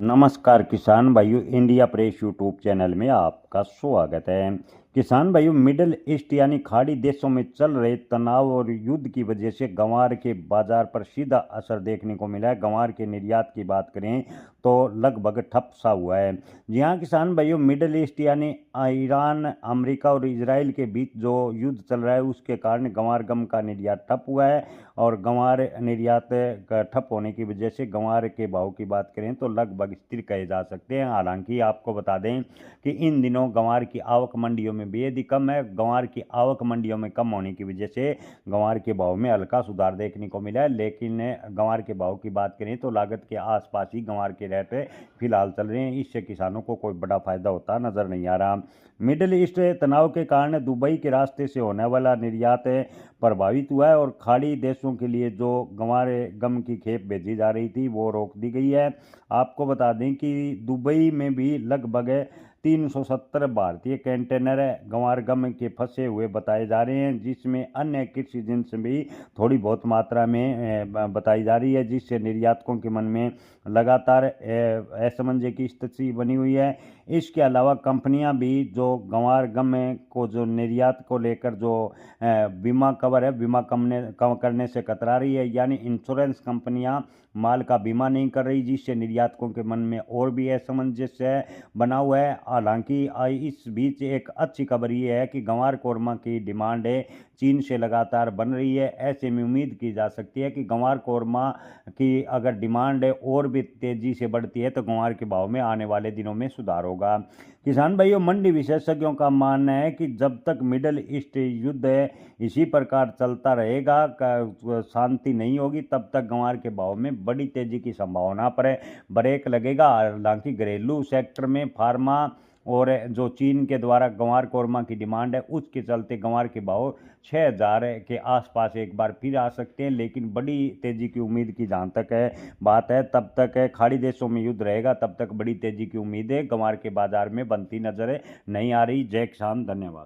नमस्कार किसान भाइयों, इंडिया प्रेस यूट्यूब चैनल में आपका स्वागत है। किसान भाइयों, मिडिल ईस्ट यानी खाड़ी देशों में चल रहे तनाव और युद्ध की वजह से गंवार के बाजार पर सीधा असर देखने को मिला है। गंवार के निर्यात की बात करें तो लगभग ठप सा हुआ है। जी हाँ किसान भाइयों, मिडिल ईस्ट यानी ईरान, अमेरिका और इजराइल के बीच जो युद्ध चल रहा है उसके कारण गंवार गम का निर्यात ठप हुआ है। और गंवार निर्यात का ठप होने की वजह से गंवार के भाव की बात करें तो लगभग स्थिर कहे जा सकते हैं। हालांकि आपको बता दें कि इन दिनों गंवार की आवक मंडियों में बेहद ही कम है। गंवार की आवक मंडियों में कम होने की वजह से गंवार के भाव में हल्का सुधार देखने को मिला है। लेकिन गंवार के भाव की बात करें तो लागत के आसपास ही गंवार के रेट फिलहाल चल रहे हैं। इससे किसानों को कोई बड़ा फायदा होता नजर नहीं आ रहा। मिडिल ईस्ट तनाव के कारण दुबई के रास्ते से होने वाला निर्यात प्रभावित हुआ है और खाड़ी देशों के लिए जो गंवार गम की खेप भेजी जा रही थी वो रोक दी गई है। आपको बता दें कि दुबई में भी लगभग 370 भारतीय कंटेनर गंवार गम के फंसे हुए बताए जा रहे हैं, जिसमें अन्य कृषि जिन्स भी थोड़ी बहुत मात्रा में बताई जा रही है, जिससे निर्यातकों के मन में लगातार असमंजस की स्थिति बनी हुई है। इसके अलावा कंपनियां भी जो गंवार गम को जो निर्यात को लेकर जो बीमा कवर है, बीमा करने से कतरा रही है, यानी इंश्योरेंस कंपनियां माल का बीमा नहीं कर रही, जिससे निर्यातकों के मन में और भी असमंजस बना हुआ है। हालांकि इस बीच एक अच्छी खबर ये है कि गंवार कोरमा की डिमांड चीन से लगातार बन रही है। ऐसे में उम्मीद की जा सकती है कि गंवार कोरमा की अगर डिमांड और भी तेजी से बढ़ती है तो गंवार के भाव में आने वाले दिनों में सुधार होगा। किसान भाइयों, मंडी विशेषज्ञों का मानना है कि जब तक मिडल ईस्ट युद्ध इसी प्रकार चलता रहेगा, शांति नहीं होगी, तब तक गंवार के भाव में बड़ी तेजी की संभावना पर ब्रेक लगेगा। हालांकि घरेलू सेक्टर में फार्मा और जो चीन के द्वारा गंवार कोरमा की डिमांड है उसके चलते गंवार के भाव 6000 के आसपास एक बार फिर आ सकते हैं। लेकिन बड़ी तेजी की उम्मीद की जहाँ तक है बात है, तब तक खाड़ी देशों में युद्ध रहेगा, तब तक बड़ी तेजी की उम्मीद है गंवार के बाजार में बनती नजर नहीं आ रही। जय किसान, धन्यवाद।